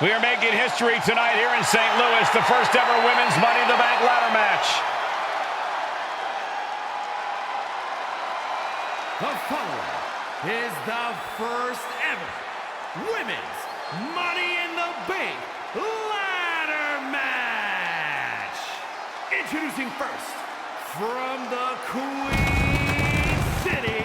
We are making history tonight here in St. Louis, the first ever women's Money in the Bank ladder match. The following is the first ever women's Money in the Bank ladder match. Introducing first, from the Queen City,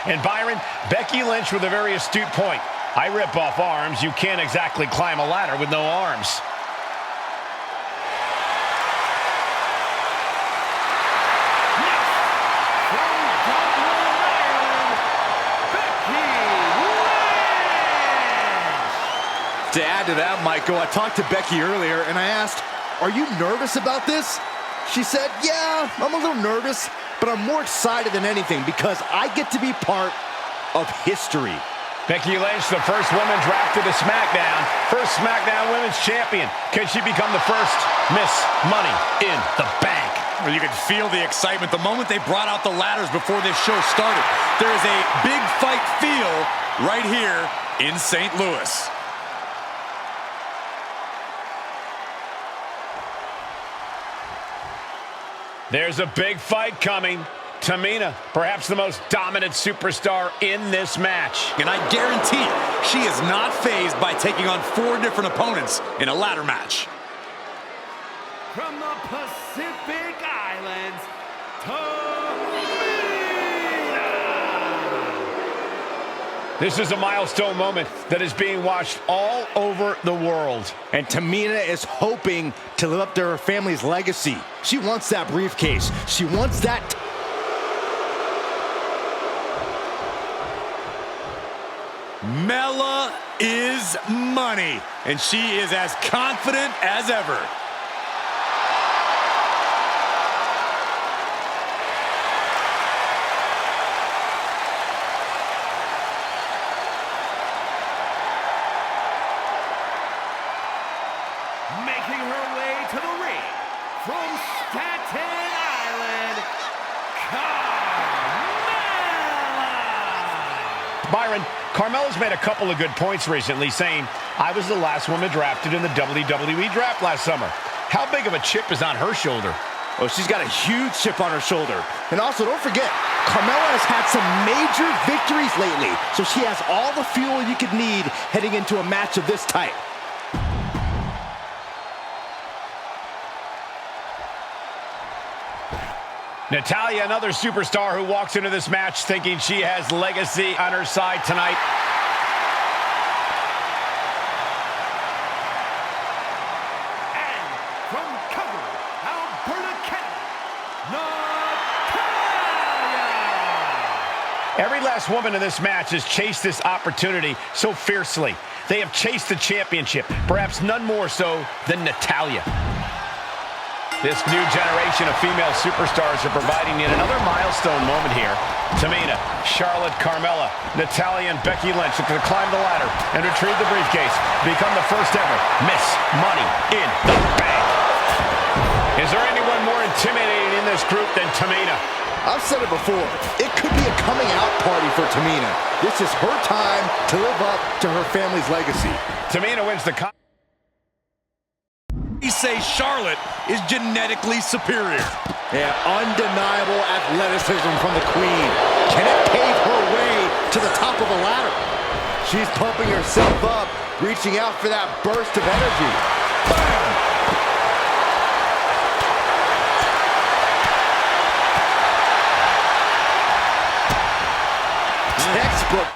And Byron, Becky Lynch with a very astute point. I rip off arms. You can't exactly climb a ladder with no arms. To add to that, Michael, I talked to Becky earlier and I asked, "Are you nervous about this?" She said, "Yeah, I'm a little nervous, but I'm more excited than anything because I get to be part of history." Becky Lynch, the first woman drafted to SmackDown, first SmackDown Women's Champion. Can she become the first Miss Money in the Bank? Well, you could feel the excitement the moment they brought out the ladders before this show started. There is a big fight feel right here in St. Louis. There's a big fight coming. Tamina, perhaps the most dominant superstar in this match. And I guarantee you, she is not fazed by taking on 4 different opponents in a ladder match. from the Pacific Islands, Tamina. This is a milestone moment that is being watched all over the world. And Tamina is hoping to live up to her family's legacy. She wants that briefcase. She wants that. Mela is money, and she is as confident as ever. Making her way to the ring from Staten Island, Carmella. Byron, Carmella's made a couple of good points recently, saying, "I was the last woman drafted in the WWE draft last summer." How big of a chip is on her shoulder? Oh, she's got a huge chip on her shoulder. And also, don't forget, Carmella has had some major victories lately, so she has all the fuel you could need heading into a match of this type. Natalya, another superstar who walks into this match thinking she has legacy on her side tonight. And from Calgary, Alberta, Canada, Natalya. Every last woman in this match has chased this opportunity so fiercely. They have chased the championship, perhaps none more so than Natalya. This new generation of female superstars are providing yet another milestone moment here. Tamina, Charlotte, Carmella, Natalya, and Becky Lynch look to climb the ladder and retrieve the briefcase, become the first ever Miss Money in the Bank. Is there anyone more intimidating in this group than Tamina? I've said it before, it could be a coming out party for Tamina. This is her time to live up to her family's legacy. Tamina wins the We say Charlotte is genetically superior. Yeah, undeniable athleticism from the Queen. Can it pave her way to the top of the ladder? She's pumping herself up, reaching out for that burst of energy. Bam! Textbook.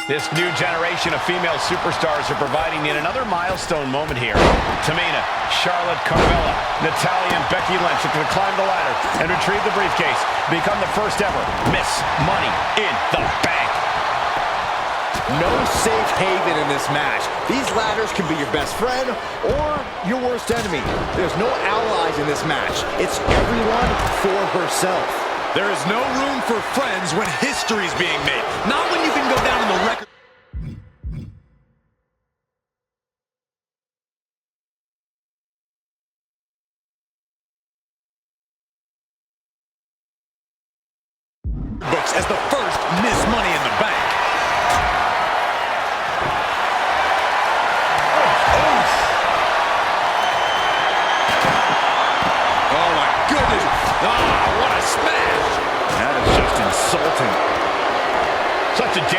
This new generation of female superstars are providing yet another milestone moment here. Tamina, Charlotte, Carmella, Natalya, and Becky Lynch look to climb the ladder and retrieve the briefcase, become the first ever Miss Money in the Bank. No safe haven in this match. These ladders can be your best friend or your worst enemy. There's no allies in this match. It's everyone for herself. There is no room for friends when history's being made. Not when you can go down in the record.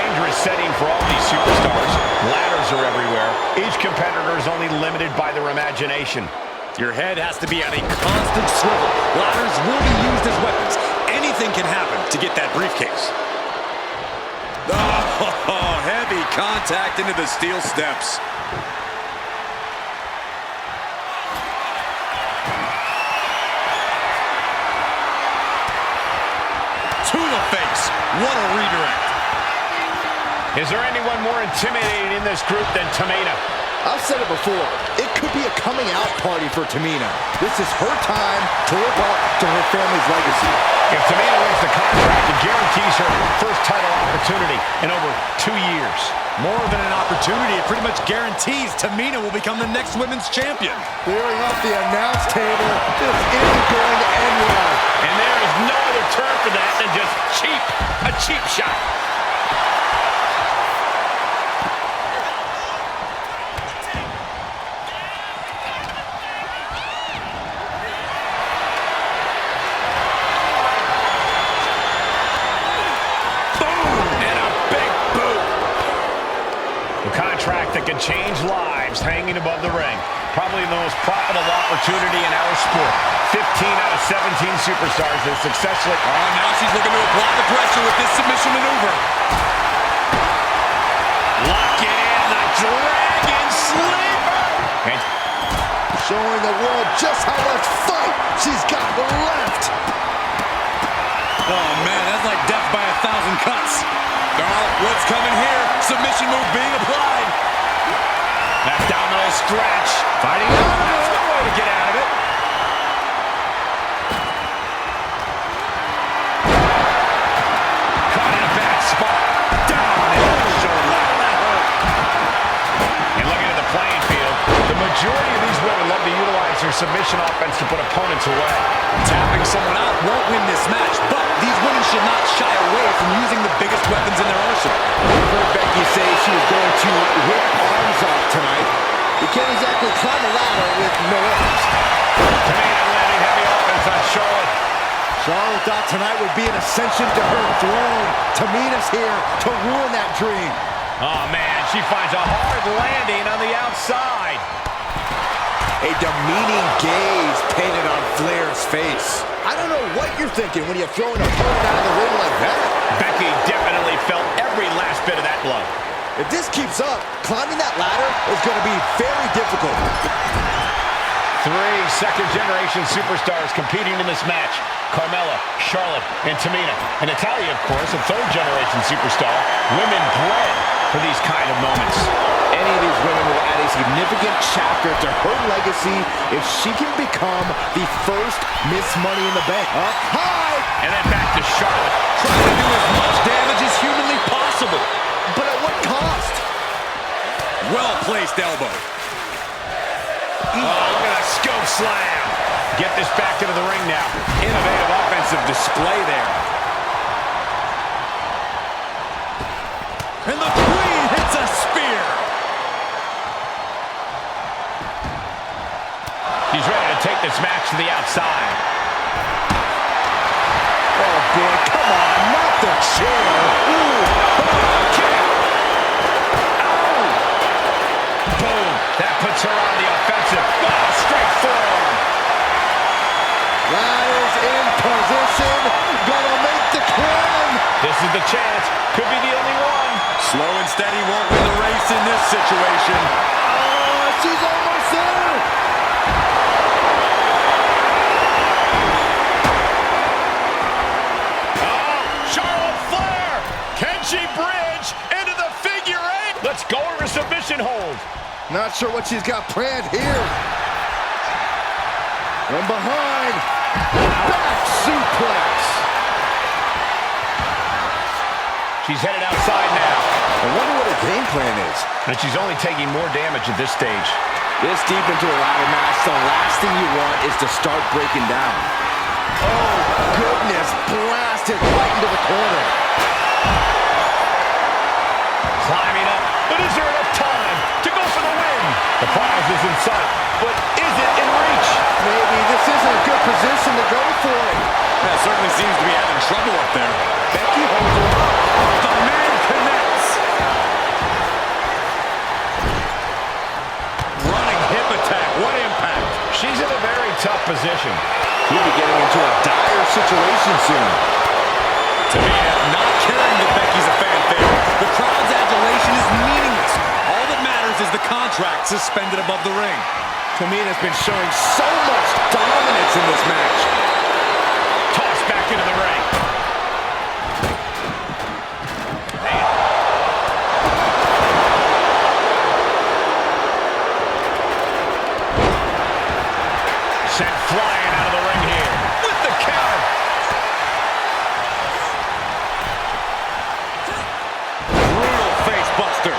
dangerous setting for all these superstars. Ladders are everywhere. Each competitor is only limited by their imagination. Your head has to be on a constant swivel. Ladders will be used as weapons. Anything can happen to get that briefcase. Oh, heavy contact into the steel steps. To the face. What a redirect. Is there anyone more intimidating in this group than Tamina? I've said it before, it could be a coming out party for Tamina. This is her time to live up to her family's legacy. If Tamina wins the contract, it guarantees her first title opportunity in over 2 years. More than an opportunity, it pretty much guarantees Tamina will become the next women's champion. Clearing off the announce table, this isn't going to end well. And there is no other term for that than just cheap, a cheap shot. Contract that can change lives hanging above the ring. Probably the most profitable opportunity in our sport. 15 out of 17 superstars have successfully... Oh, now she's looking to apply the pressure with this submission maneuver. Lock it in, the Dragon Sleeper! And showing the world just how much fight she's got left. Oh, man, that's like death by 1,000 cuts. Oh, what's coming here? Submission move being applied. Abdominal stretch. Fighting out. That's the way to get out of it. Caught in a bad spot. Down and shoulder. And looking at the playing field, the majority of these women love to utilize their submission offense to put opponents away. Tapping someone out won't win this match, but these women should not shy away from using the biggest weapons in their arsenal. We've heard Becky say she was going to rip arms off tonight. You can't exactly climb a ladder with no arms. Tamina landing heavy offense on Charlotte. Charlotte thought tonight would be an ascension to her throne. Tamina's here to ruin that dream. Oh, man, she finds a hard landing on the outside. A demeaning gaze painted on Flair's face. I don't know what you're thinking when you're throwing an opponent out of the ring like that. Becky definitely felt every last bit of that blow. If this keeps up, climbing that ladder is going to be very difficult. 3 second-generation superstars competing in this match. Carmella, Charlotte, and Tamina. And Natalya, of course, a third-generation superstar. Women bred for these kind of moments. Any of these women will add a significant chapter to her legacy if she can become the first Miss Money in the Bank. Up high! And then back to Charlotte. Trying to do as much damage as humanly possible. But at what cost? Well-placed elbow. Oh, look at that scope slam. Get this back into the ring now. Innovative offensive display there. And the Queen hits a spear. He's ready to take this match to the outside. Oh, boy, come on, not the chair. Ooh, Kick. Ow. Boom. That puts her on the offensive. Oh, straight forearm. Ladders in position. Gonna make the climb. This is the chance. Could be the only one. Slow and steady won't win the race in this situation. Oh, she's almost there. Oh, Charlotte Flair. Can she bridge into the figure 8? Let's go to her submission hold. Not sure what she's got planned here. From behind. Back suplex. She's headed outside now. I wonder what her game plan is. And she's only taking more damage at this stage. This deep into a ladder match, the last thing you want is to start breaking down. Oh, goodness. Blasted right into the corner. Climbing up. But is there enough time to go for the win? The prize is in sight. But is it in reach? Maybe this isn't a good position to go for it. That certainly seems to be having trouble up there. Becky holds her up. The man connects. contract suspended above the ring. Tamina's been showing so much dominance in this match. Tossed back into the ring. Man. Sent flying out of the ring here with the counter. Brutal face buster.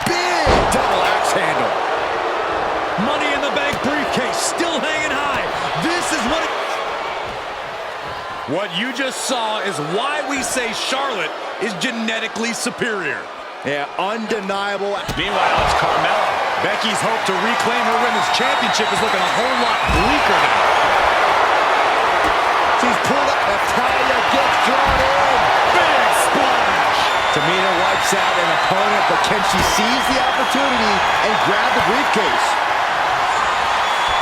Big double axe handle. Money in the Bank briefcase still hanging high. This is what you just saw is why we say Charlotte is genetically superior. Yeah, undeniable. Meanwhile, it's Carmella. Becky's hope to reclaim her women's championship is looking a whole lot bleaker now. She's pulled up. Natalya gets drawn in. Big splash. Tamina wipes out an opponent, but can she seize the opportunity and grab the briefcase?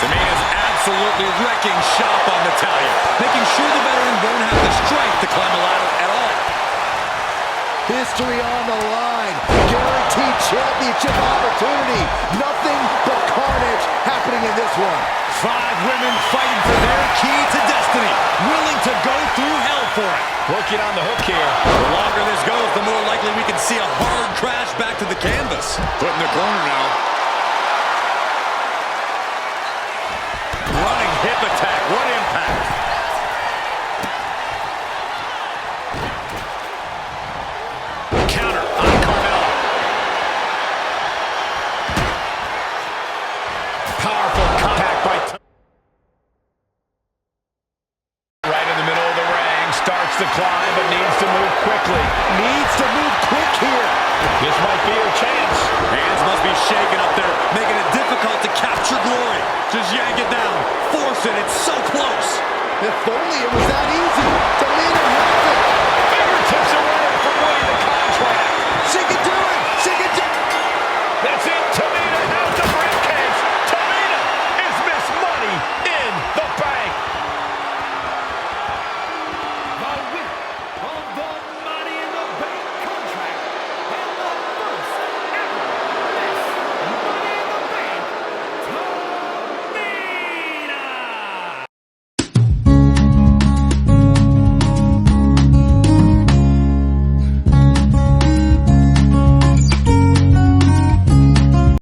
Tamina's absolutely wrecking shop on Natalya, making sure the veteran won't have the strength to climb the ladder at all. History on the line. Guaranteed championship opportunity. Nothing but carnage happening in this one. 5 women fighting for their key to destiny, willing to go through hell for it. Working on the hook here. The longer this goes, the more likely we can see a hard crash back to the canvas. Put in the corner now. Running hip attack. What impact. Counter on Carmella. Powerful contact by right in the middle of the ring. Starts the climb, but needs to move quickly. Needs to move quick here. This might be her chance. Hands must be shaking